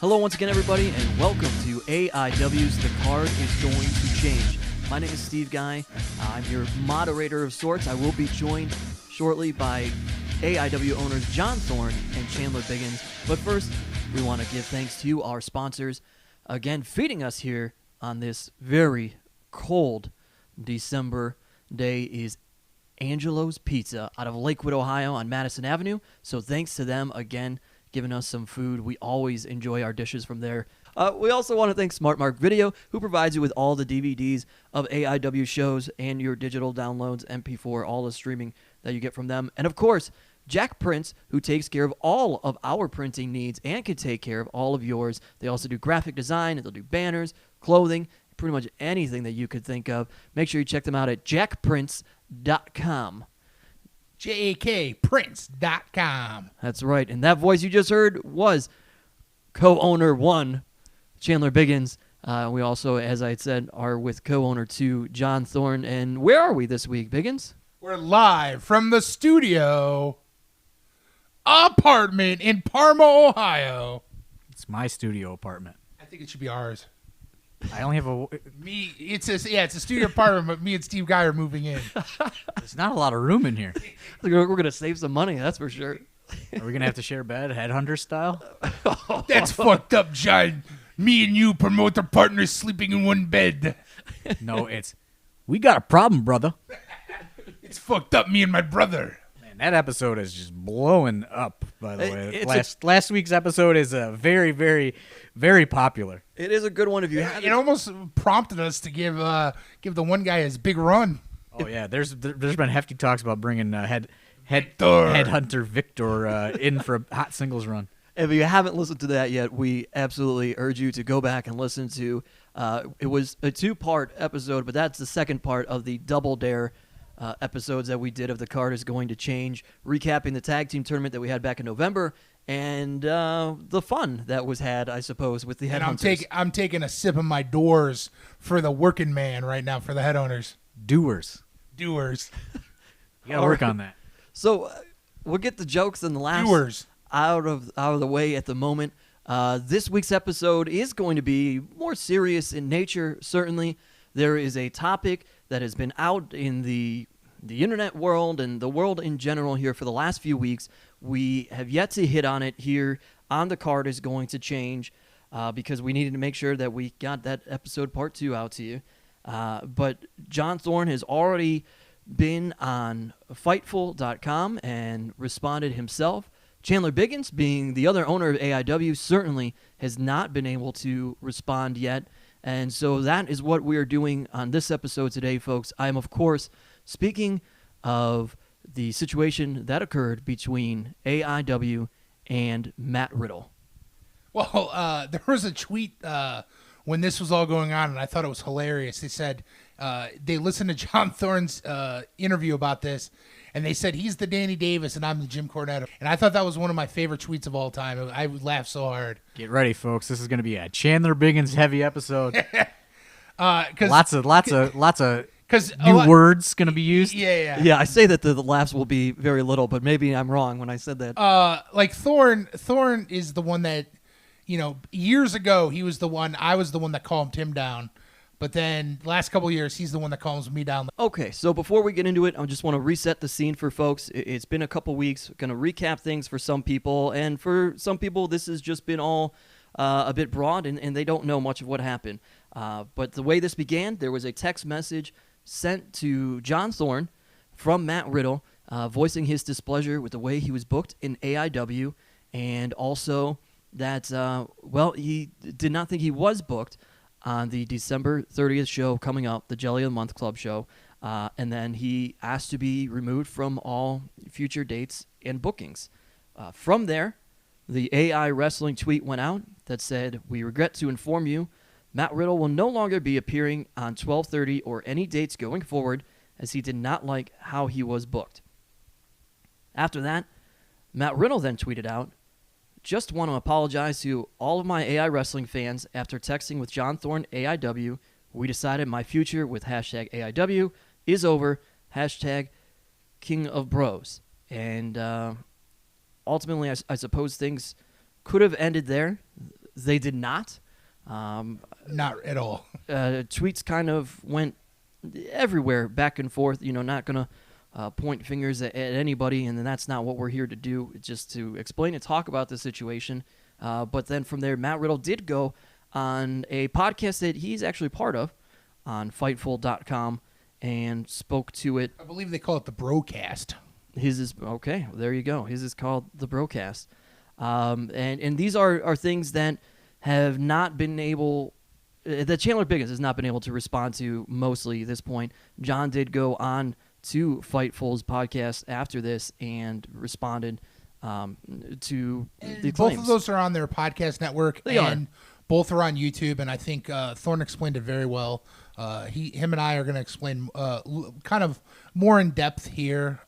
Hello once again, everybody, and welcome to AIW's The Card is Going to Change. My name is Steve Guy. I'm your moderator of sorts. I will be joined shortly by AIW owners John Thorne and Chandler Biggins. But first, we want to give thanks to our sponsors. Again, feeding us here on this very cold December day is Angelo's Pizza out of Lakewood, Ohio on Madison Avenue. So thanks to them again, giving us some food. We always enjoy our dishes from there. We also want to thank Smart Mark Video, who provides you with all the DVDs of AIW shows and your digital downloads, MP4, all the streaming that you get from them. And of course, Jack Prints, who takes care of all of our printing needs and can take care of all of yours. They also do graphic design, and they'll do banners, clothing, pretty much anything that you could think of. Make sure you check them out at jackprints.com. JAKPrints.com. That's right. And that voice you just heard was co-owner 1, Chandler Biggins. We also, as I said, are with co-owner 2, John Thorne. And where are we this week, Biggins? We're live from the studio apartment in Parma, Ohio. It's my studio apartment. I think it should be ours. I only have It's a studio apartment, but me and Steve Guy are moving in. There's not a lot of room in here. We're going to save some money, that's for sure. Are we gonna have to share a bed, headhunter style? That's fucked up, John. Me and you, promoter partners, sleeping in one bed. No, we got a problem, brother. It's fucked up, me and my brother. Man, that episode is just blowing up. By the way, It's last week's episode is very, very, very popular. It is a good one if you have It almost prompted us to give the one guy his big run. Oh yeah, there's been hefty talks about bringing headhunter Victor in for a hot singles run. If you haven't listened to that yet, we absolutely urge you to go back and listen to. It was a 2-part episode, but that's the second part of the Double Dare episodes that we did of The Card is Going to Change, recapping the tag team tournament that we had back in November and the fun that was had, I suppose, with the headhunters. I'm taking a sip of my Doors for the working man right now for the headhunters. Doers. You gotta work on that. So we'll get the jokes and the laughs Doers. out of the way at the moment. This week's episode is going to be more serious in nature, certainly. There is a topic that has been out in the internet world and the world in general here for the last few weeks. We have yet to hit on it here on The Card is Going to Change because we needed to make sure that we got that episode part 2 out to you. But John Thorne has already been on Fightful.com and responded himself. Chandler Biggins, being the other owner of AIW, certainly has not been able to respond yet. And so that is what we are doing on this episode today, folks. I am, of course, speaking of the situation that occurred between AIW and Matt Riddle. Well, there was a tweet when this was all going on, and I thought it was hilarious. They said they listened to John Thorne's interview about this, and they said he's the Danny Davis and I'm the Jim Cornette. And I thought that was one of my favorite tweets of all time. I would laugh so hard. Get ready, folks. This is going to be a Chandler Biggins heavy episode. Cause, lots of new words going to be used. Yeah, I say that the laughs will be very little, but maybe I'm wrong when I said that. Like Thorne is the one that, years ago I was the one that calmed him down. But then last couple of years, he's the one that calms me down. Okay, so before we get into it, I just want to reset the scene for folks. It's been a couple weeks. Going to recap things for some people. And for some people, this has just been all a bit broad, and they don't know much of what happened. But the way this began, there was a text message sent to John Thorne from Matt Riddle voicing his displeasure with the way he was booked in AIW, and also that, he did not think he was booked on the December 30th show coming up, the Jelly of the Month Club show, and then he asked to be removed from all future dates and bookings. From there, the AI Wrestling tweet went out that said, "We regret to inform you, Matt Riddle will no longer be appearing on 12/30 or any dates going forward, as he did not like how he was booked." After that, Matt Riddle then tweeted out, "Just want to apologize to all of my AI Wrestling fans. After texting with John Thorne AIW, we decided my future with hashtag AIW is over, hashtag King of Bros." And ultimately, I suppose things could have ended there. they did not. Not at all. Tweets kind of went everywhere, back and forth. Not gonna point fingers at anybody, and that's not what we're here to do. It's just to explain and talk about the situation. But then from there, Matt Riddle did go on a podcast that he's actually part of on Fightful.com and spoke to it. I believe they call it the Brocast. His is okay. There you go. His is called the Brocast, and these are things that have not been able. That Chandler Biggins has not been able to respond to mostly at this point. John did go on to Fightful's podcast after this and responded to the claims. Both of those are on their podcast network. They are. Both are on YouTube, and I think Thorne explained it very well. Him and I are going to explain kind of more in depth here.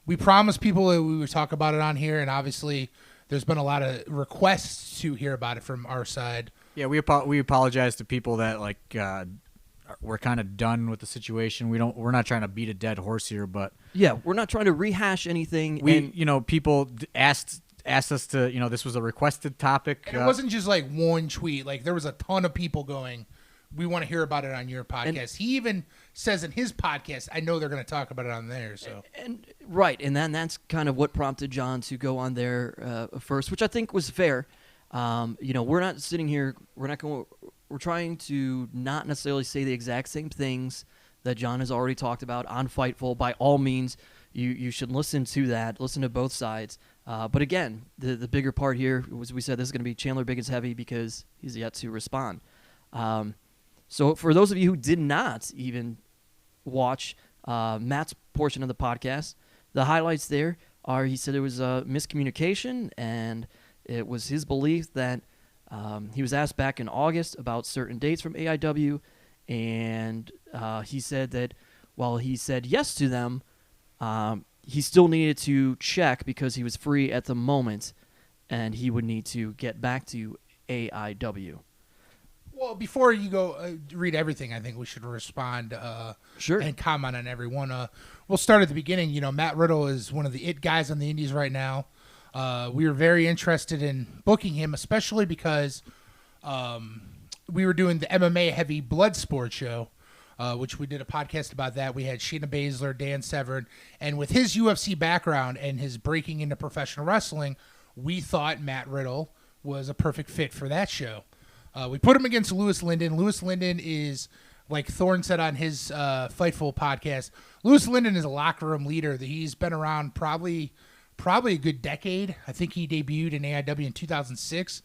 We promised people that we would talk about it on here, and obviously there's been a lot of requests to hear about it from our side. Yeah, we apologize to people that we're kind of done with the situation. We're not trying to beat a dead horse here, but yeah, we're not trying to rehash anything. People asked us to, this was a requested topic. And it wasn't just like one tweet. Like there was a ton of people going, we want to hear about it on your podcast. He even says in his podcast, I know they're going to talk about it on theirs. So right, and then that's kind of what prompted John to go on there first, which I think was fair. We're not sitting here. We're trying to not necessarily say the exact same things that John has already talked about on Fightful. By all means, you should listen to that. Listen to both sides. But again, the bigger part here was we said this is going to be Chandler Biggins heavy because he's yet to respond. So for those of you who did not even watch Matt's portion of the podcast, the highlights there are he said it was a miscommunication, and it was his belief that he was asked back in August about certain dates from AIW, and he said that while he said yes to them, he still needed to check because he was free at the moment, and he would need to get back to AIW. Well, before you go read everything, I think we should respond Sure. and comment on every one. We'll start at the beginning. Matt Riddle is one of the it guys on the indies right now. We were very interested in booking him, especially because we were doing the MMA heavy Bloodsport show, which we did a podcast about that. We had Shayna Baszler, Dan Severn, and with his UFC background and his breaking into professional wrestling, we thought Matt Riddle was a perfect fit for that show. We put him against Louis Linden. Louis Linden is, like Thorne said on his Fightful podcast, Louis Linden is a locker room leader. He's been around probably a good decade. I think he debuted in AIW in 2006.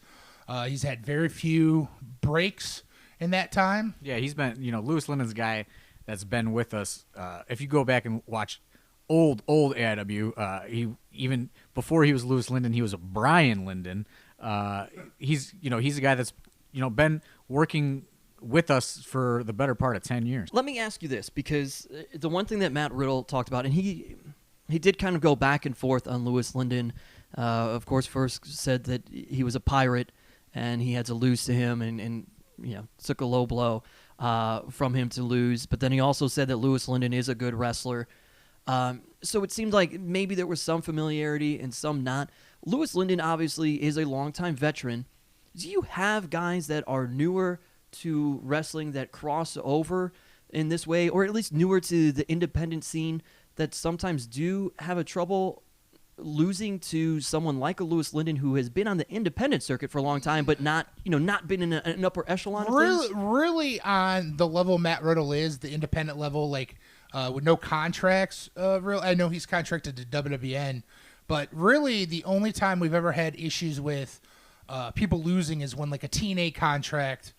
He's had very few breaks in that time. Yeah, he's been, Louis Linden's a guy that's been with us. If you go back and watch old AIW, he even before he was Louis Linden, he was a Brian Linden. He's a guy that's been working with us for the better part of 10 years. Let me ask you this, because the one thing that Matt Riddle talked about, and he did kind of go back and forth on Louis Linden. Of course, first said that he was a pirate and he had to lose to him, and took a low blow from him to lose. But then he also said that Louis Linden is a good wrestler. So it seemed like maybe there was some familiarity and some not. Louis Linden obviously is a longtime veteran. Do you have guys that are newer to wrestling that cross over in this way, or at least newer to the independent scene, that sometimes do have a trouble losing to someone like a Louis Linden who has been on the independent circuit for a long time, but not been in an upper echelon of things? Really on the level Matt Riddle is, the independent level, with no contracts. I know he's contracted to WWN, but really the only time we've ever had issues with people losing is when a TNA contract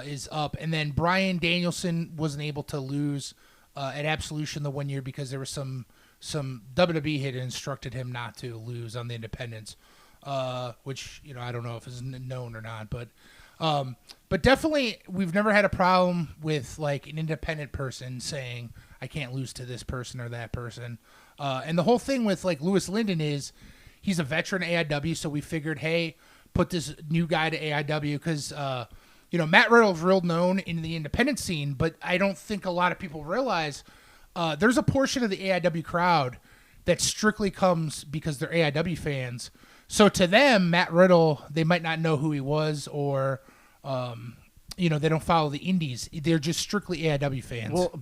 is up, and then Bryan Danielson wasn't able to lose at Absolution the 1 year because there was some WWE had instructed him not to lose on the independents, which I don't know if is known or not, but definitely we've never had a problem with an independent person saying I can't lose to this person or that person, and the whole thing with Louis Linden is he's a veteran AIW, so we figured, hey, put this new guy to AIW because Matt Riddle's real known in the independent scene, but I don't think a lot of people realize there's a portion of the AIW crowd that strictly comes because they're AIW fans. So to them, Matt Riddle, they might not know who he was, or they don't follow the indies. They're just strictly AIW fans. Well,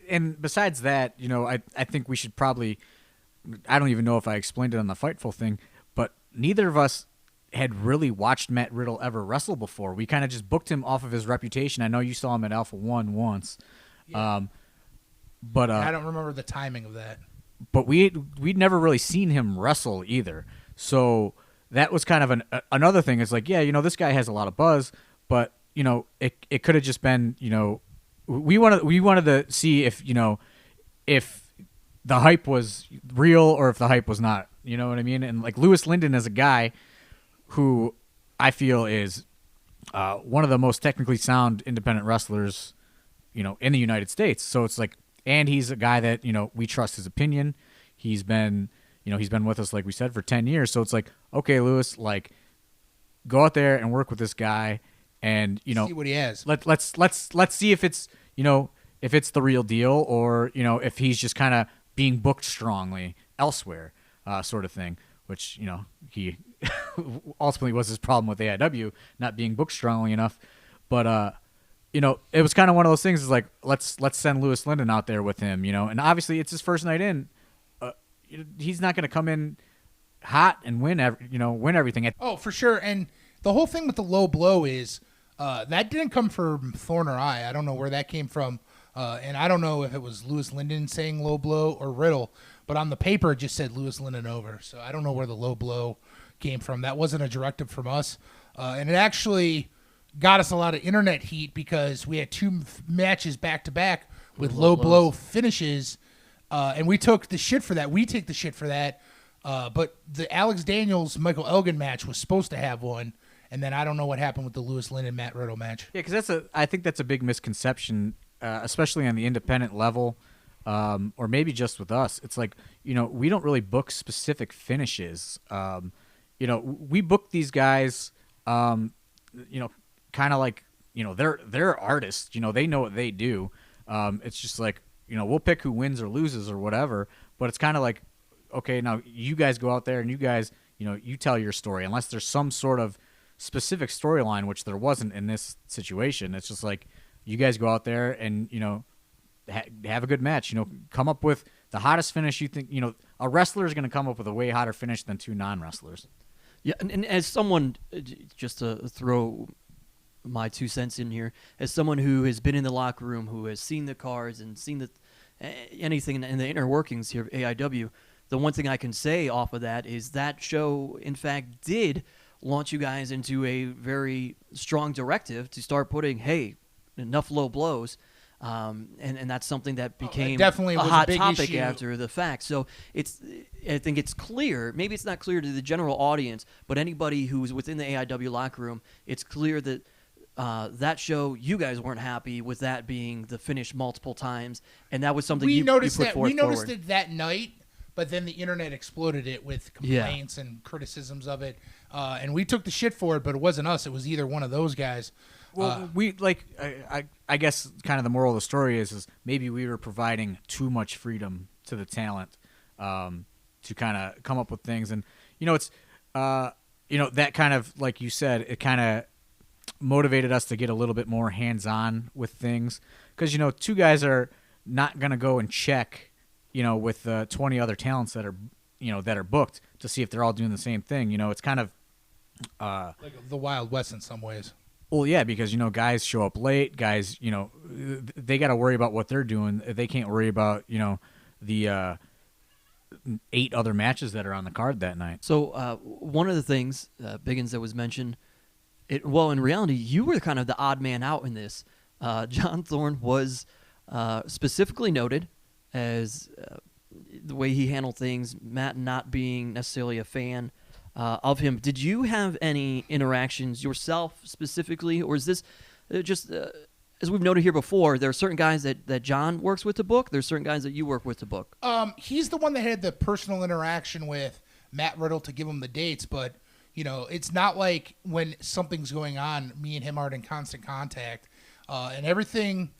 and besides that, I think we should probably. I don't even know if I explained it on the Fightful thing, but neither of us had really watched Matt Riddle ever wrestle before. We kind of just booked him off of his reputation. I know you saw him at Alpha One once, but I don't remember the timing of that. But we'd never really seen him wrestle either. So that was kind of another thing. It's like, this guy has a lot of buzz, but it could have just been, we wanted to see if the hype was real or if the hype was not. You know what I mean? And like Louis Linden is a guy who I feel is one of the most technically sound independent wrestlers, in the United States. So it's like, and he's a guy that, we trust his opinion. He's been with us, like we said, for 10 years. So it's like, okay, Louis, like, go out there and work with this guy and, see what he has. Let's see if it's, if it's the real deal or, if he's just kind of being booked strongly elsewhere, sort of thing, which, he ultimately was his problem with AIW, not being booked strongly enough. But, it was kind of one of those things is like, let's send Louis Linden out there with him, and obviously it's his first night in. He's not going to come in hot and win everything. Oh, for sure. And the whole thing with the low blow is that didn't come from Thorne or I don't know where that came from. And I don't know if it was Louis Linden saying low blow or Riddle, but on the paper it just said Louis Linden over. So I don't know where the low blow came from. That wasn't a directive from us. And it actually got us a lot of internet heat because we had two matches back to back with low blow finishes. And we took the shit for that. We take the shit for that. But the Alex Daniels Michael Elgin match was supposed to have one. And then I don't know what happened with the Louis Linden Matt Riddle match. Yeah, because I think that's a big misconception, especially on the independent level, or maybe just with us. It's like, we don't really book specific finishes. We book these guys, kind of like, they're artists. They know what they do. It's just like, we'll pick who wins or loses or whatever. But it's kind of like, okay, now you guys go out there and you guys, you tell your story. Unless there's some sort of specific storyline, which there wasn't in this situation. It's just like, you guys go out there and, have a good match. Come up with the hottest finish you think. A wrestler is going to come up with a way hotter finish than two non-wrestlers. Yeah, and as someone, just to throw my 2 cents in here, as someone who has been in the locker room, who has seen the cards and seen anything in the inner workings here of AIW, the one thing I can say off of that is that show, in fact, did launch you guys into a very strong directive to start putting, hey, enough low blows. And that's something that became definitely a was hot a big topic issue. after the fact. So I think it's clear, maybe it's not clear to the general audience, but anybody who's within the AIW locker room, it's clear that that show, you guys weren't happy with that being the finish multiple times, and that was something you put forth We noticed forward. it that night, but then the internet exploded it with complaints and criticisms of it, and we took the shit for it, but it wasn't us. It was either one of those guys. Well, I guess kind of the moral of the story is maybe we were providing too much freedom to the talent to kind of come up with things, and it's that kind of, like you said, it kind of motivated us to get a little bit more hands-on with things, because two guys are not gonna go and check with 20 other talents that are booked to see if they're all doing the same thing. It's kind of Like the Wild West in some ways. Well, yeah, because guys show up late. Guys, they got to worry about what they're doing. They can't worry about the 8 other matches that are on the card that night. So one of the things, Biggins, that was mentioned, in reality, you were kind of the odd man out in this. John Thorne was specifically noted as the way he handled things, Matt not being necessarily a fan of him. Did you have any interactions yourself specifically, or is this just, as we've noted here before, there are certain guys that John works with to book, there's certain guys that you work with to book? He's the one that had the personal interaction with Matt Riddle to give him the dates, but it's not like when something's going on, me and him aren't in constant contact, and everything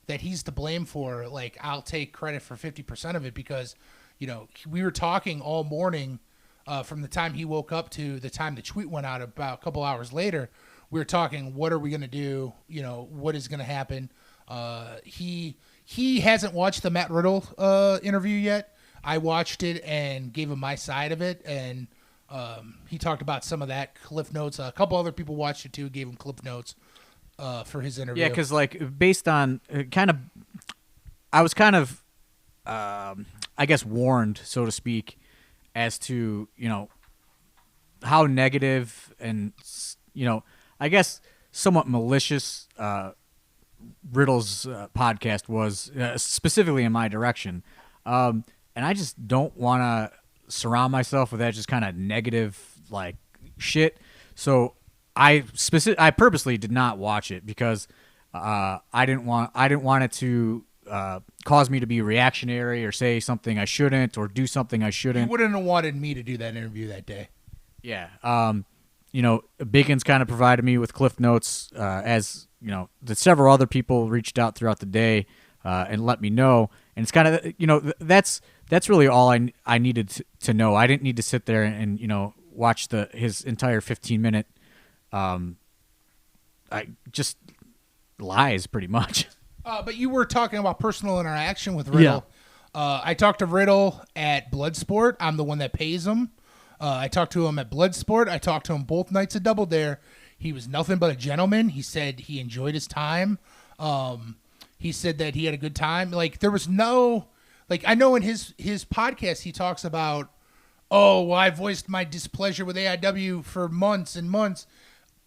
that he's to blame for, like, I'll take credit for 50% of it, because we were talking all morning from the time he woke up to the time the tweet went out about a couple hours later, we were talking, what are we going to do? You know, what is going to happen? He hasn't watched the Matt Riddle interview yet. I watched it and gave him my side of it, and he talked about some of that, cliff notes. A couple other people watched it too, gave him cliff notes for his interview. Yeah, because like based on I was kind of, I guess, warned, so to speak, as to, you know, how negative and, you know, I guess somewhat malicious Riddle's podcast was, specifically in my direction. And I just don't want to surround myself with that just kind of negative, like, shit. So I purposely did not watch it because I didn't want it to cause me to be reactionary or say something I shouldn't or do something I shouldn't. You wouldn't have wanted me to do that interview that day. Yeah. You know, Biggins kind of provided me with cliff notes, as, you know, that several other people reached out throughout the day and let me know. And it's kind of, you know, that's really all I needed to know. I didn't need to sit there and you know, watch his entire 15-minute I just lies pretty much. But you were talking about personal interaction with Riddle. Yeah. I talked to Riddle at Bloodsport. I'm the one that pays him. I talked to him at Bloodsport. I talked to him both nights at Double Dare. He was nothing but a gentleman. He said he enjoyed his time. He said that he had a good time. Like, there was no, like, I know in his podcast he talks about, oh, well, I voiced my displeasure with AIW for months and months.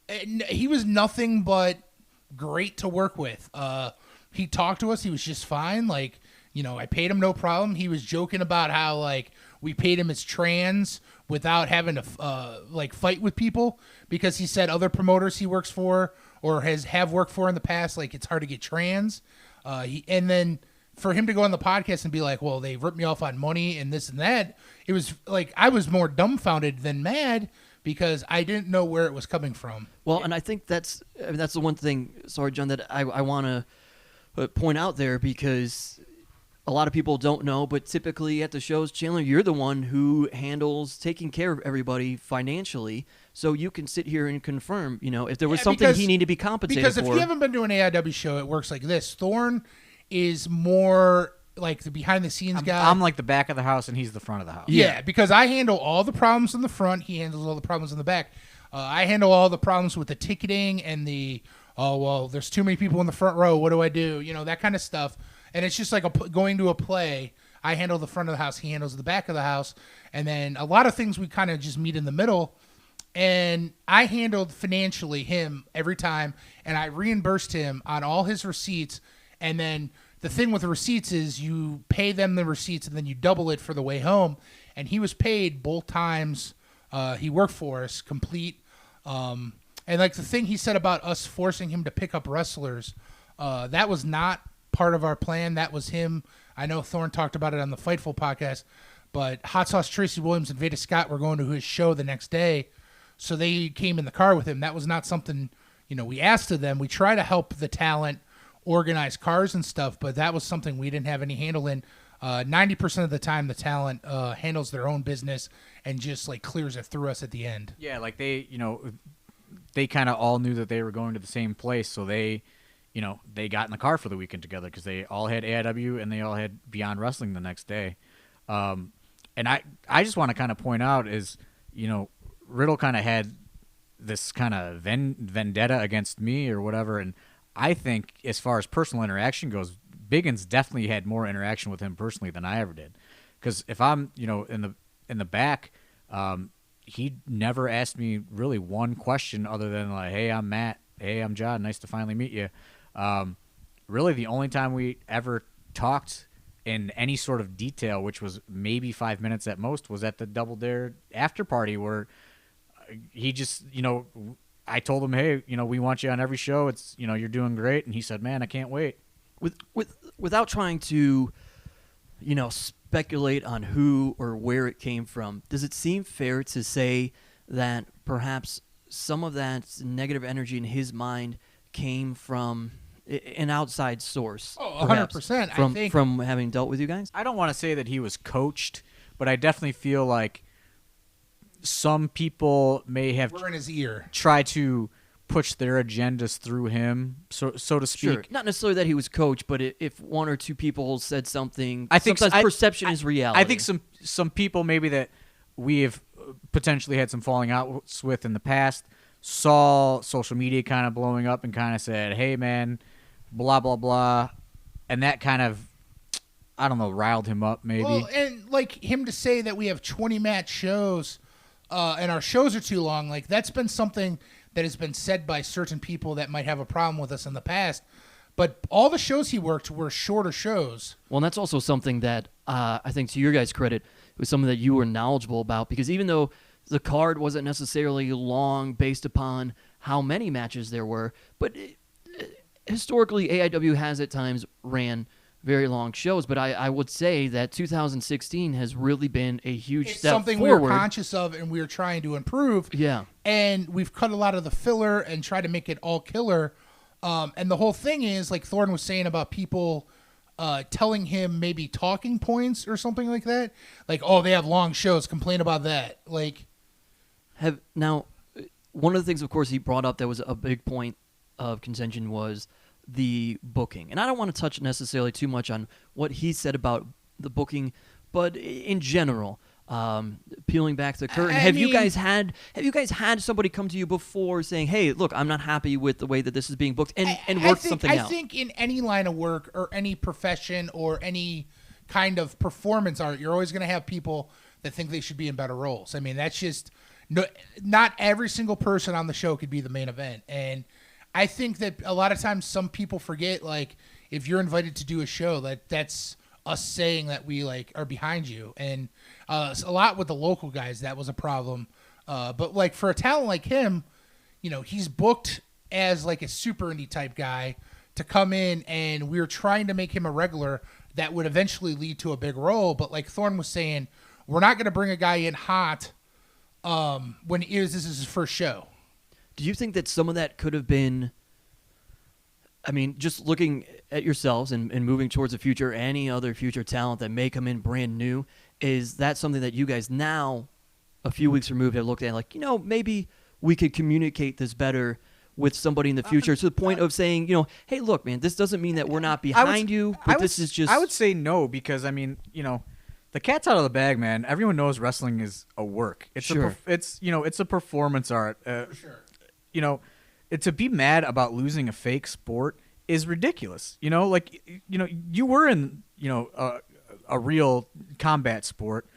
And he was nothing but great to work with. He talked to us. He was just fine. Like, you know, I paid him no problem. He was joking about how, like, we paid him as trans without having to, like, fight with people, because he said other promoters he works for or have worked for in the past, like, it's hard to get trans. And then for him to go on the podcast and be like, well, they ripped me off on money and this and that, it was like I was more dumbfounded than mad because I didn't know where it was coming from. Well, and I think that's the one thing, sorry, John, that I want to point out there, because a lot of people don't know, but typically at the shows, Chandler, you're the one who handles taking care of everybody financially, so you can sit here and confirm, you know, if there was something he needed to be compensated for. Because if you haven't been to an AIW show, it works like this. Thorne is more like the behind-the-scenes guy. I'm like the back of the house, and he's the front of the house. Yeah, because I handle all the problems in the front. He handles all the problems in the back. I handle all the problems with the ticketing and the, oh, well, there's too many people in the front row. What do I do? You know, that kind of stuff. And it's just like going to a play. I handle the front of the house. He handles the back of the house. And then a lot of things we kind of just meet in the middle. And I handled financially him every time. And I reimbursed him on all his receipts. And then the thing with the receipts is you pay them the receipts and then you double it for the way home. And he was paid both times he worked for us, complete. And like the thing he said about us forcing him to pick up wrestlers, that was not part of our plan. That was him. I know Thorne talked about it on the Fightful podcast, but Hot Sauce Tracy Williams and Veda Scott were going to his show the next day, so they came in the car with him. That was not something, you know, we asked of them. We try to help the talent organize cars and stuff, but that was something we didn't have any handle in. 90% of the time, the talent handles their own business and just like clears it through us at the end. Yeah, like they, you know, they kind of all knew that they were going to the same place, so they, you know, they got in the car for the weekend together because they all had AIW and they all had Beyond Wrestling the next day. And I just want to kind of point out is, you know, Riddle kind of had this kind of vendetta against me or whatever, and I think as far as personal interaction goes, Biggins definitely had more interaction with him personally than I ever did. Because if I'm, you know, in the back, he never asked me really one question other than like, hey, I'm Matt. Hey, I'm John. Nice to finally meet you. Really the only time we ever talked in any sort of detail, which was maybe 5 minutes at most, was at the Double Dare after party where he just, you know, I told him, hey, you know, we want you on every show. It's, you know, you're doing great. And he said, man, I can't wait. Without trying to, you know, speculate on who or where it came from, does it seem fair to say that perhaps some of that negative energy in his mind came from an outside source? Oh, 100%. From, I think from having dealt with you guys? I don't want to say that he was coached, but I definitely feel like some people may have We're in his ear. tried to push their agendas through him, so to speak. Sure. Not necessarily that he was coach, but if one or two people said something, I think sometimes perception is reality. I think some people maybe that we have potentially had some falling outs with in the past saw social media kind of blowing up and kind of said, "Hey, man, blah blah blah," and that kind of, I don't know, riled him up maybe. Well, and like him to say that we have 20 match shows, and our shows are too long, like that's been something that has been said by certain people that might have a problem with us in the past. But all the shows he worked were shorter shows. Well, and that's also something that I think, to your guys' credit, it was something that you were knowledgeable about, because even though the card wasn't necessarily long based upon how many matches there were, but historically AIW has at times ran very long shows. But I would say that 2016 has really been a huge It's step something forward. we were conscious of and we were trying to improve. Yeah. And we've cut a lot of the filler and tried to make it all killer. And the whole thing is, like Thorne was saying about people telling him maybe talking points or something like that. Like, oh, they have long shows. Complain about that. Like, Now, one of the things, of course, he brought up that was a big point of contention was the booking. And I don't want to touch necessarily too much on what he said about the booking, but in general, peeling back the curtain, have you guys had somebody come to you before saying, "Hey, look, I'm not happy with the way that this is being booked," and work something out? I think in any line of work or any profession or any kind of performance art, you're always going to have people that think they should be in better roles. I mean, that's just not every single person on the show could be the main event. And I think that a lot of times some people forget, like, if you're invited to do a show, that's us saying that we like are behind you. And a lot with the local guys, that was a problem. But like for a talent like him, you know, he's booked as like a super indie type guy to come in, and we were trying to make him a regular that would eventually lead to a big role. But like Thorne was saying, we're not going to bring a guy in hot when this is his first show. Do you think that some of that could have been, I mean, just looking at yourselves and moving towards the future, any other future talent that may come in brand new, is that something that you guys now, a few weeks removed, have looked at like, you know, maybe we could communicate this better with somebody in the future to the point of saying, you know, hey, look, man, this doesn't mean that we're not behind you, but this is just... I would say no, because, I mean, you know, the cat's out of the bag, man. Everyone knows wrestling is a work. It's Sure. it's a performance art. For sure. You know, to be mad about losing a fake sport is ridiculous. You know, like, you know, you were in, you know, a real combat sport.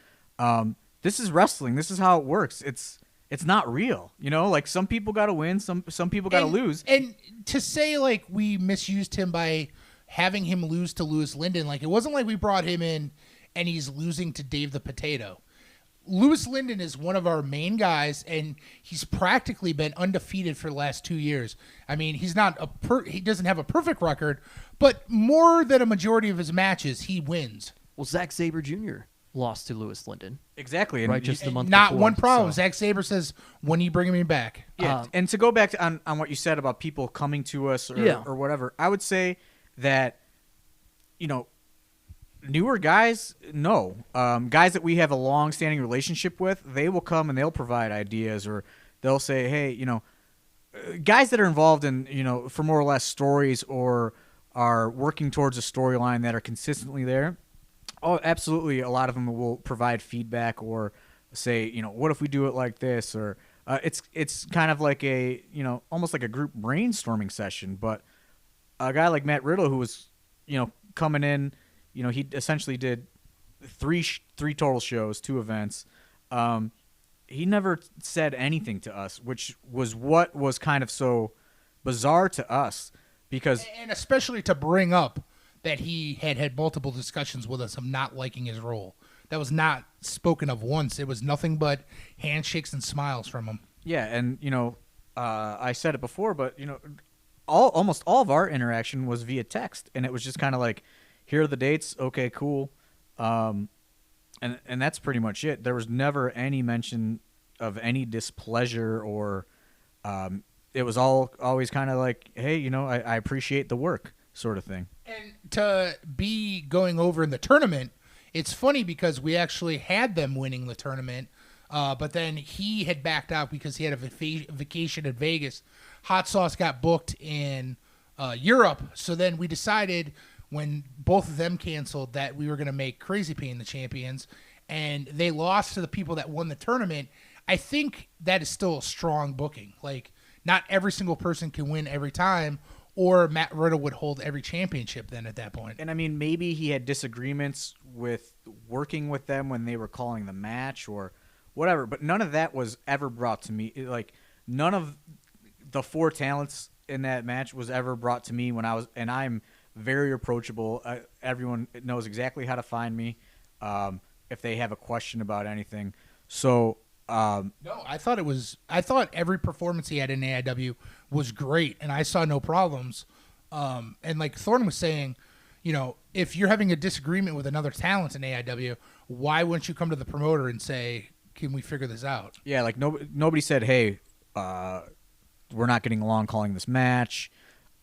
This is wrestling. This is how it works. It's not real. You know, like some people got to win, some people got to lose. And to say like we misused him by having him lose to Louis Linden, like it wasn't like we brought him in and he's losing to Dave the Potato. Louis Linden is one of our main guys, and he's practically been undefeated for the last 2 years. I mean, he's not he doesn't have a perfect record, but more than a majority of his matches, he wins. Well, Zack Sabre Jr. lost to Louis Linden. Exactly. And right, just the month not before, one problem. so. Zack Sabre says, when are you bringing me back? Yeah, and to go back on what you said about people coming to us or whatever, I would say that, you know, newer guys, no. Guys that we have a long-standing relationship with, they will come and they'll provide ideas, or they'll say, hey, you know, guys that are involved in, you know, for more or less stories or are working towards a storyline that are consistently there. Oh, absolutely. A lot of them will provide feedback or say, you know, what if we do it like this? Or it's kind of like a, you know, almost like a group brainstorming session. But a guy like Matt Riddle, who was, you know, coming in, you know, he essentially did three total shows, 2 events. He never said anything to us, which was what was kind of so bizarre to us, because and especially to bring up that he had multiple discussions with us of not liking his role. That was not spoken of once. It was nothing but handshakes and smiles from him. Yeah, and you know, I said it before, but you know, almost all of our interaction was via text, and it was just kind of like, here are the dates. Okay, cool. And that's pretty much it. There was never any mention of any displeasure or it was always kind of like, hey, you know, I appreciate the work sort of thing. And to be going over in the tournament, it's funny because we actually had them winning the tournament But then he had backed out because he had a vacation in Vegas. Hot Sauce got booked in Europe. So then we decided when both of them canceled that we were going to make Crazy Pain the champions. And they lost to the people that won the tournament. I think that is still a strong booking. Like, not every single person can win every time, or Matt Riddle would hold every championship then at that point. And I mean, maybe he had disagreements with working with them when they were calling the match or whatever, but none of that was ever brought to me. Like, none of the four talents in that match was ever brought to me when I was, and I'm very approachable. Everyone knows exactly how to find me if they have a question about anything. So, no, I thought every performance he had in AIW was great, and I saw no problems. And like Thorne was saying, you know, if you're having a disagreement with another talent in AIW, why wouldn't you come to the promoter and say, can we figure this out? Yeah, like nobody said, hey, we're not getting along calling this match.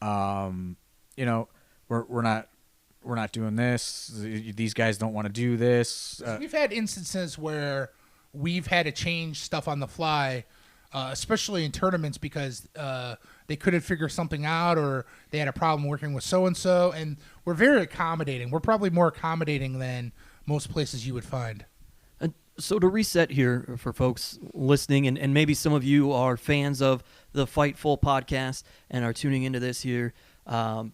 You know, we're not doing this. These guys don't want to do this. We've had instances where we've had to change stuff on the fly, especially in tournaments because they couldn't figure something out or they had a problem working with so-and-so, and we're very accommodating. We're probably more accommodating than most places you would find. So to reset here for folks listening, and maybe some of you are fans of the Fightful podcast and are tuning into this here,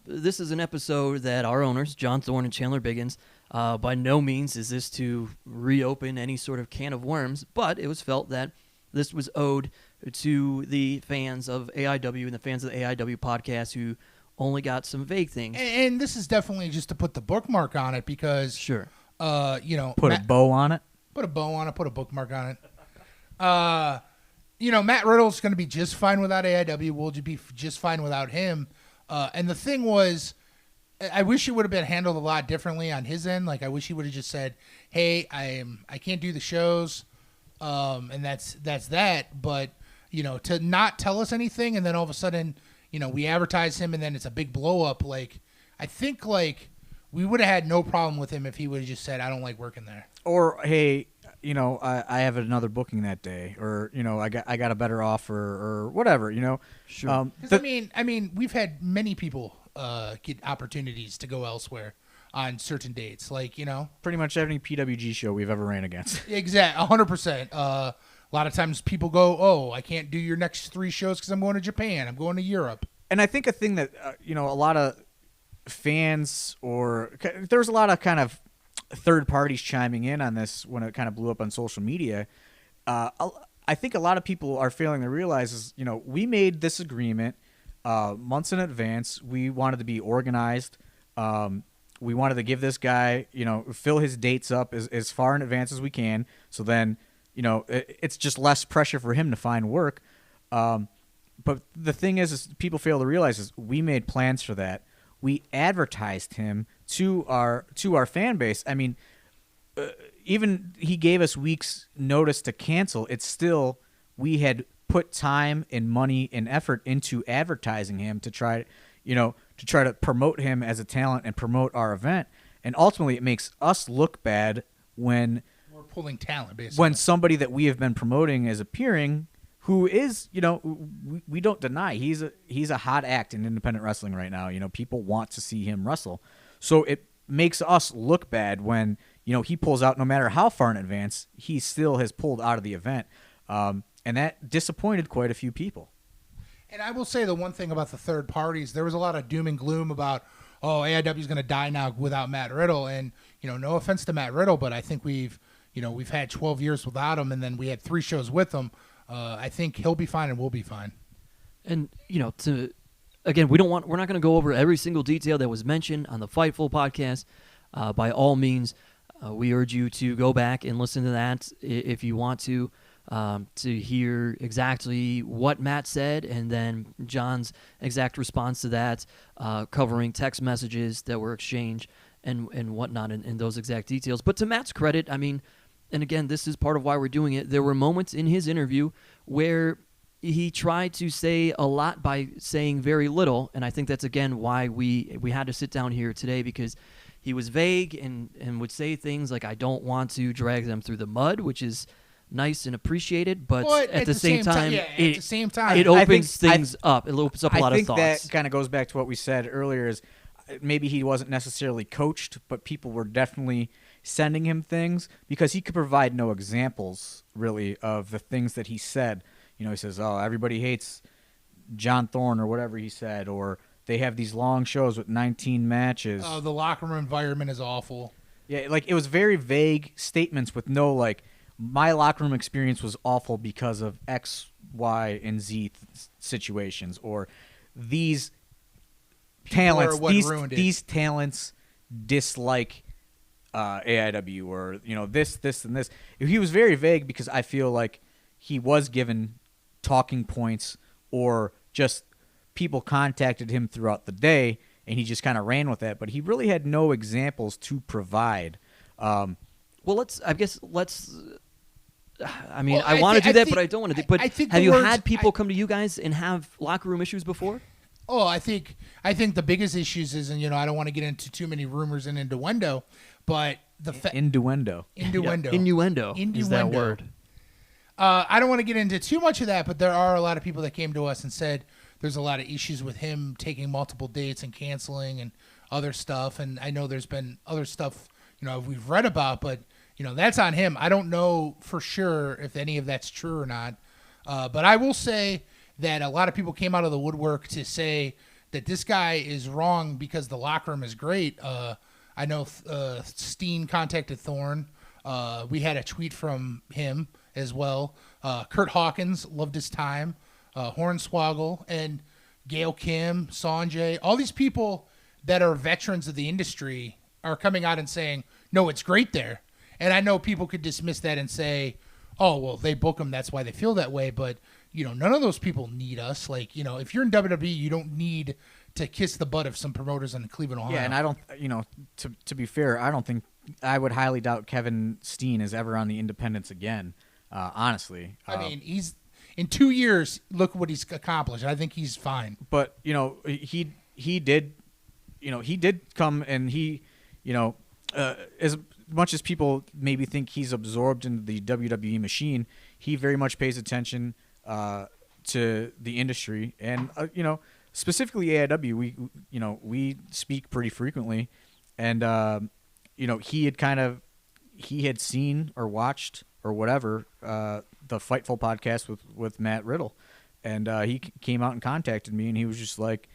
this is an episode that our owners, John Thorne and Chandler Biggins, by no means is this to reopen any sort of can of worms, but it was felt that this was owed to the fans of AIW and the fans of the AIW podcast who only got some vague things. And this is definitely just to put the bookmark on it because, sure, you know, put a bow on it. Put a bow on it. Put a bookmark on it. You know, Matt Riddle's going to be just fine without AIW. We'll be just fine without him. And the thing was, I wish it would have been handled a lot differently on his end. Like, I wish he would have just said, "Hey, I can't do the shows," and that's that. But you know, to not tell us anything, and then all of a sudden, you know, we advertise him, and then it's a big blow up. Like, I think like we would have had no problem with him if he would have just said, "I don't like working there." Or, hey, you know, I have another booking that day, or you know, I got a better offer, or whatever, you know. Sure. I mean, we've had many people get opportunities to go elsewhere on certain dates, like, you know, pretty much every PWG show we've ever ran against. Exact, 100%. A lot of times people go, "Oh, I can't do your next 3 shows because I'm going to Japan. I'm going to Europe." And I think a thing that you know, a lot of fans, or there's a lot of kind of third parties chiming in on this when it kind of blew up on social media. I think a lot of people are failing to realize is, you know, we made this agreement months in advance. We wanted to be organized. We wanted to give this guy, you know, fill his dates up as far in advance as we can. So then, you know, it's just less pressure for him to find work. But the thing is people fail to realize is we made plans for that. We advertised him to our fan base. I mean, even he gave us weeks notice to cancel. It's still, we had put time and money and effort into advertising him to try to promote him as a talent and promote our event. And ultimately it makes us look bad when we're pulling talent, basically. When somebody that we have been promoting is appearing, who is, you know, we don't deny he's a hot act in independent wrestling right now. You know, people want to see him wrestle. So it makes us look bad when, you know, he pulls out no matter how far in advance, he still has pulled out of the event. And that disappointed quite a few people. And I will say the one thing about the third parties, there was a lot of doom and gloom about, oh, AIW is going to die now without Matt Riddle. And, you know, no offense to Matt Riddle, but I think we've had 12 years without him, and then we had 3 shows with him. I think he'll be fine and we'll be fine. And, you know, we're not going to go over every single detail that was mentioned on the Fightful podcast. By all means, we urge you to go back and listen to that if you want to hear exactly what Matt said, and then John's exact response to that, covering text messages that were exchanged and whatnot, and those exact details. But to Matt's credit, I mean, and again, this is part of why we're doing it, there were moments in his interview where he tried to say a lot by saying very little, and I think that's, again, why we had to sit down here today, because he was vague and would say things like, "I don't want to drag them through the mud," which is nice and appreciated, but But at the same time, at the same time, it opens things up. It opens up a lot of I think thoughts. that kind of goes back to what we said earlier is maybe he wasn't necessarily coached, but people were definitely sending him things because he could provide no examples, really, of the things that he said. You know, he says, oh, everybody hates John Thorne or whatever he said, or they have these long shows with 19 matches. Oh, the locker room environment is awful. Yeah, like it was very vague statements with no like, my locker room experience was awful because of X, Y, and Z situations, or these talents, these talents dislike AIW, or this, and this. He was very vague because I feel like he was given talking points, or just people contacted him throughout the day, and he just kind of ran with that. But he really had no examples to provide. Well, let's. I mean, Well, I want to do that, but I don't want to. But I think have the you words- had people come to you guys and have locker room issues before? Oh, I think the biggest issues is, and I don't want to get into too many rumors and innuendo, but Innuendo. Innuendo is that word. I don't want to get into too much of that, but there are a lot of people that came to us and said there's a lot of issues with him taking multiple dates and canceling and other stuff. And I know there's been other stuff, we've read about, but that's on him. I don't know for sure if any of that's true or not. But I will say that a lot of people came out of the woodwork to say that this guy is wrong because the locker room is great. I know Steen contacted Thorne. We had a tweet from him as well. Kurt Hawkins loved his time. Hornswoggle and Gail Kim, Sanjay, all these people that are veterans of the industry are coming out and saying, no, it's great there. And I know people could dismiss that and say, oh, well, they book them, that's why they feel that way. But, none of those people need us. Like, if you're in WWE, you don't need to kiss the butt of some promoters in Cleveland, Ohio. Yeah, and I don't, to be fair, I would highly doubt Kevin Steen is ever on the independents again, honestly. I mean, he's in 2 years, look what he's accomplished. I think he's fine. But, he did come and as much as people maybe think he's absorbed into the WWE machine, he very much pays attention to the industry, and specifically AIW. We speak pretty frequently, and he had seen or watched or whatever the Fightful podcast with Matt Riddle, and he came out and contacted me, and he was just like,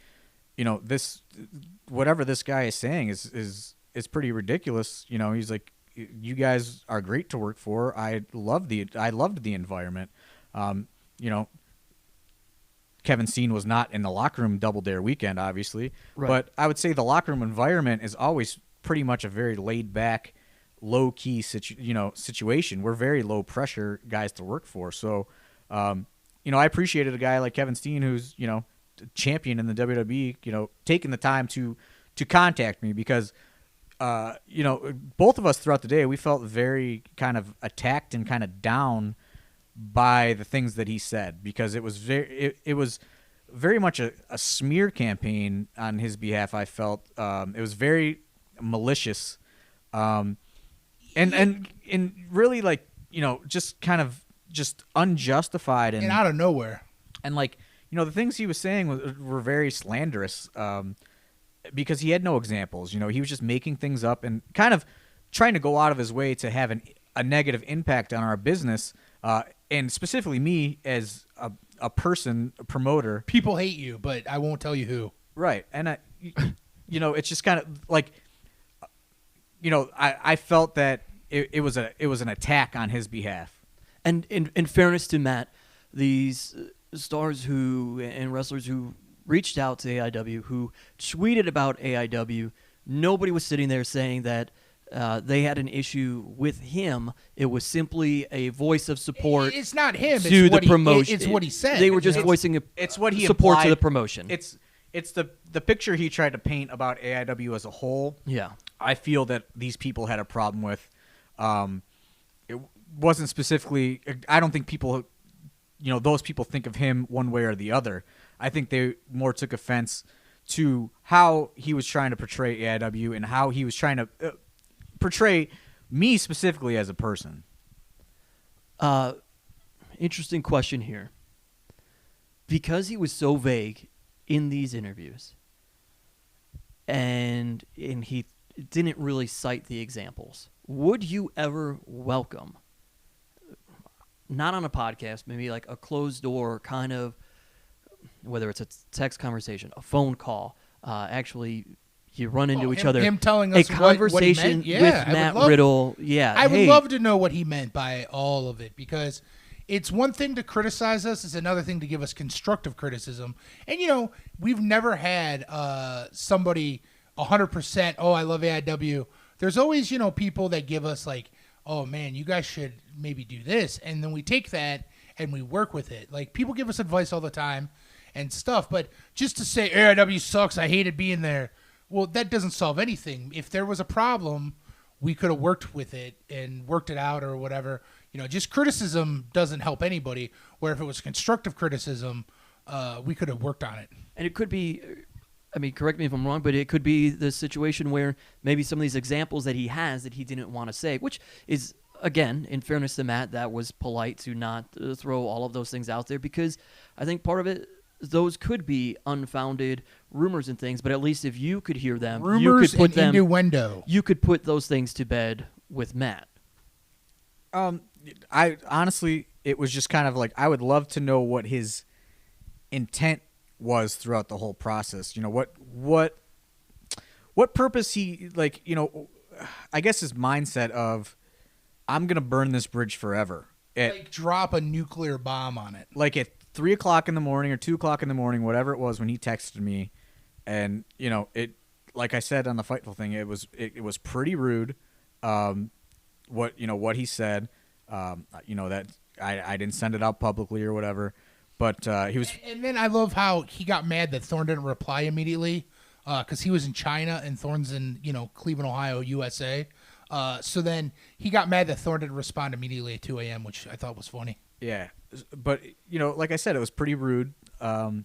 this whatever this guy is saying is pretty ridiculous. He's like, you guys are great to work for. I loved the environment. Kevin Steen was not in the locker room Double Dare weekend, obviously, right. But I would say the locker room environment is always pretty much a very laid back, low key situation. We're very low pressure guys to work for. So, I appreciated a guy like Kevin Steen, who's champion in the WWE, taking the time to contact me, because both of us throughout the day, we felt very kind of attacked and kind of down by the things that he said, because it was very much a smear campaign on his behalf. I felt it was very malicious, and really like just kind of just unjustified and out of nowhere. And like the things he was saying were very slanderous, because he had no examples. He was just making things up and kind of trying to go out of his way to have a negative impact on our business, and specifically me as a person, a promoter. People hate you, but I won't tell you who. Right, and it's just kind of like, I felt that it was an attack on his behalf. And in fairness to Matt, these stars and wrestlers who reached out to AIW, who tweeted about AIW, nobody was sitting there saying that they had an issue with him. It was simply a voice of support. It's not him. To it's the promotion. It's what he said. They were just voicing it's what he support implied. to the promotion. It's the picture he tried to paint about AIW as a whole. Yeah, I feel that these people had a problem with. It wasn't specifically. I don't think people, those people think of him one way or the other. I think they more took offense to how he was trying to portray AIW and how he was trying to portray me specifically as a person. Interesting question here. Because he was so vague in these interviews, and he didn't really cite the examples, would you ever welcome, not on a podcast, maybe like a closed door kind of, whether it's a text conversation, a phone call, actually you run into each other, him telling a us conversation what he meant? with Matt Riddle? I would love to know what he meant by all of it, because it's one thing to criticize us, it's another thing to give us constructive criticism. And, we've never had somebody 100%, oh, I love AIW. There's always, people that give us like, oh, man, you guys should maybe do this. And then we take that and we work with it. Like, people give us advice all the time and stuff. But just to say AIW sucks, I hated being there, well, that doesn't solve anything. If there was a problem, we could have worked with it and worked it out or whatever. Just criticism doesn't help anybody, where if it was constructive criticism, we could have worked on it. And it could be, correct me if I'm wrong, but it could be the situation where maybe some of these examples that he has that he didn't want to say, which is, again, in fairness to Matt, that was polite to not throw all of those things out there, because I think part of it, those could be unfounded rumors and things, but at least if you could hear them, rumors you could put and innuendo. You could put those things to bed with Matt. I honestly, it was just kind of like, I would love to know what his intent was throughout the whole process. What purpose he, I guess his mindset of, I'm gonna burn this bridge forever. Drop a nuclear bomb on it. Like at 3 o'clock in the morning or 2 o'clock in the morning, whatever it was when he texted me, and it, like I said on the Fightful thing, it was pretty rude. What he said. That I didn't send it out publicly or whatever, but he was. And then I love how he got mad that Thorne didn't reply immediately, because he was in China and Thorne's in Cleveland, Ohio, USA. So then he got mad that Thorne didn't respond immediately at 2 a.m., which I thought was funny. Yeah, but like I said, it was pretty rude, and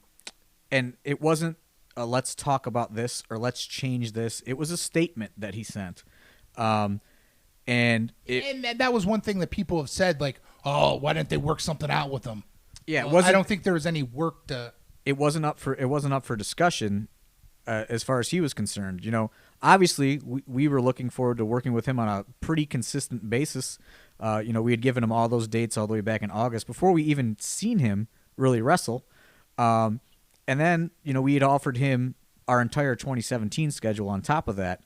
it wasn't a let's talk about this or let's change this. It was a statement that he sent. And that was one thing that people have said, like, oh, why didn't they work something out with them? Yeah, I don't think there was any work to. It wasn't up for discussion, as far as he was concerned. Obviously we were looking forward to working with him on a pretty consistent basis. We had given him all those dates all the way back in August before we even seen him really wrestle. And then we had offered him our entire 2017 schedule on top of that.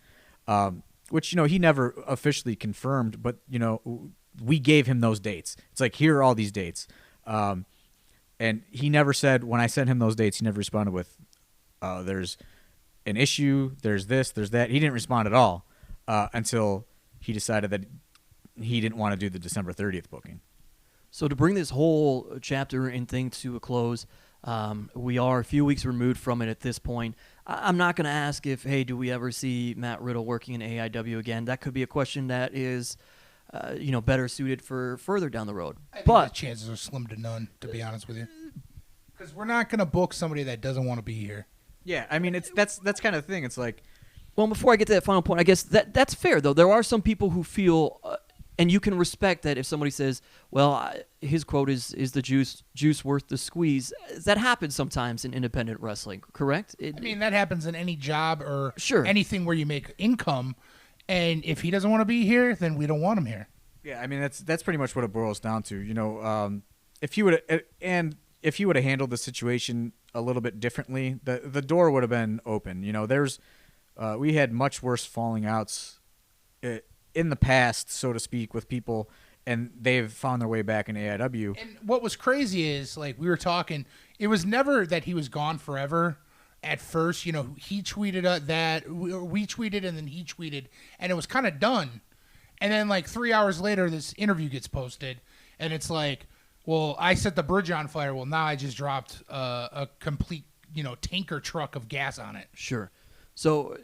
Which, he never officially confirmed, but, we gave him those dates. It's like, here are all these dates. And he never said, when I sent him those dates, he never responded with, there's an issue, there's this, there's that. He didn't respond at all until he decided that he didn't want to do the December 30th booking. So to bring this whole chapter and thing to a close, we are a few weeks removed from it at this point. I'm not going to ask if, hey, do we ever see Matt Riddle working in AIW again? That could be a question that is, better suited for further down the road. I think the chances are slim to none, to be honest with you. Because we're not going to book somebody that doesn't want to be here. Yeah, that's kind of the thing. It's like, well, before I get to that final point, I guess that's fair though. There are some people who feel. And you can respect that if somebody says, well, his quote is the juice worth the squeeze. That happens sometimes in independent wrestling, correct? That happens in any job or sure. Anything where you make income. And if he doesn't want to be here, then we don't want him here. Yeah, that's pretty much what it boils down to. If he would have handled the situation a little bit differently, the door would have been open. We had much worse falling outs in the past, so to speak, with people, and they've found their way back in AIW. And what was crazy is, like, we were talking, it was never that he was gone forever. At first, he tweeted that, we tweeted, and then he tweeted, and it was kind of done. And then, like, 3 hours later, this interview gets posted, and it's like, well, I set the bridge on fire. Well, now I just dropped a complete, tanker truck of gas on it. Sure. So,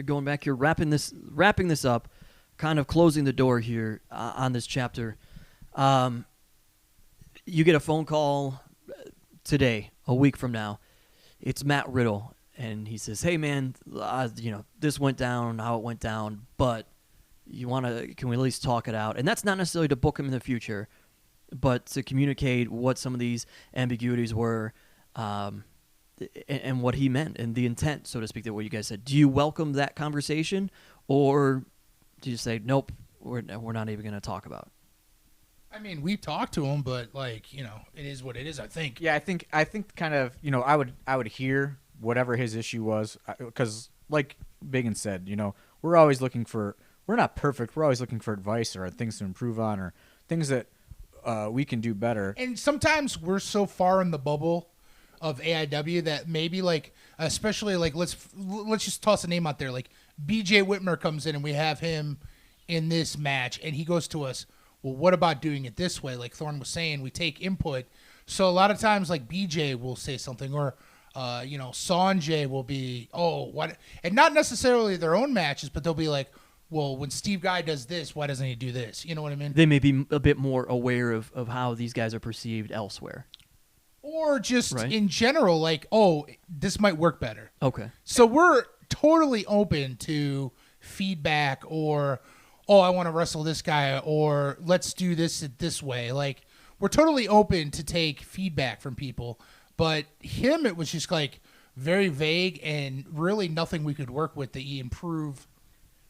going back here, wrapping this up, kind of closing the door here on this chapter. You get a phone call today, a week from now. It's Matt Riddle, and he says, hey, man, this went down, how it went down, but can we at least talk it out? And that's not necessarily to book him in the future, but to communicate what some of these ambiguities were, and what he meant and the intent, so to speak, that what you guys said. Do you welcome that conversation, or do you say, nope, we're not even going to talk about it? I mean, we talked to him, but like, you know, it is what it is, I think. Yeah, I think kind of, you know, I would hear whatever his issue was, because like Biggins said, you know, we're not perfect. We're always looking for advice or things to improve on or things that we can do better. And sometimes we're so far in the bubble of AIW that maybe like, especially like, let's just toss a name out there. Like BJ Whitmer comes in and we have him in this match and he goes to us, well, what about doing it this way? Like Thorne was saying, we take input. So a lot of times like BJ will say something or, you know, Sanjay will be, oh, what? And not necessarily their own matches, but they'll be like, well, when Steve Guy does this, why doesn't he do this? You know what I mean? They may be a bit more aware of how these guys are perceived elsewhere. Or just right? in general, like, oh, this might work better. Okay. So we're totally open to feedback or, oh, I want to wrestle this guy or let's do this way. Like, we're totally open to take feedback from people. But him, it was just like very vague and really nothing we could work with to improve.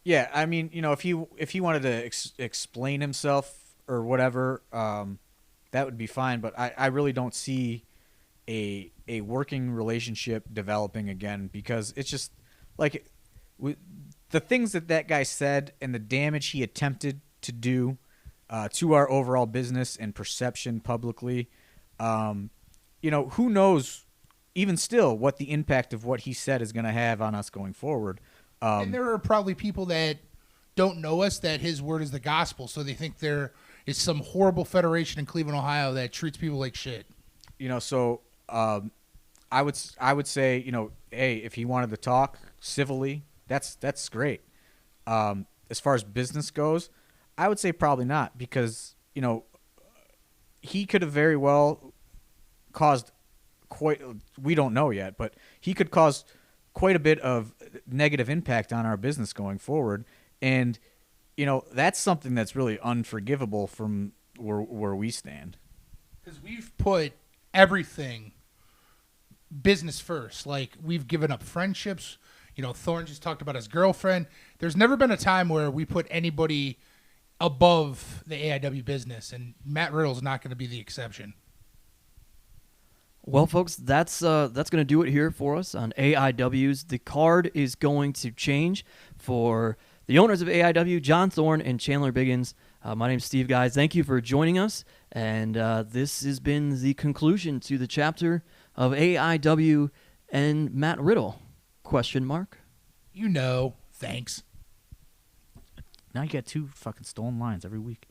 Yeah, I mean, you know, if he wanted to explain himself or whatever, that would be fine. But I really don't see a working relationship developing again because it's just like the things that guy said and the damage he attempted to do to our overall business and perception publicly. You know, who knows, even still, what the impact of what he said is going to have on us going forward. And there are probably people that don't know us that his word is the gospel, so they think there is some horrible federation in Cleveland, Ohio that treats people like shit. You know, so I would say, you know, hey, if he wanted to talk civilly, that's great. As far as business goes, I would say probably not because, you know, he could have very well caused we don't know yet, but he could cause quite a bit of negative impact on our business going forward. And, you know, that's something that's really unforgivable from where we stand. Because we've put everything business first. Like, we've given up friendships. You know, Thorne just talked about his girlfriend. There's never been a time where we put anybody above the AIW business, and Matt Riddle's not going to be the exception. Well, folks, that's going to do it here for us on AIW's. The card is going to change for the owners of AIW, John Thorne and Chandler Biggins. My name's Steve, guys. Thank you for joining us, and this has been the conclusion to the chapter of AIW and Matt Riddle. ? You know, thanks. Now you got 2 fucking stolen lines every week.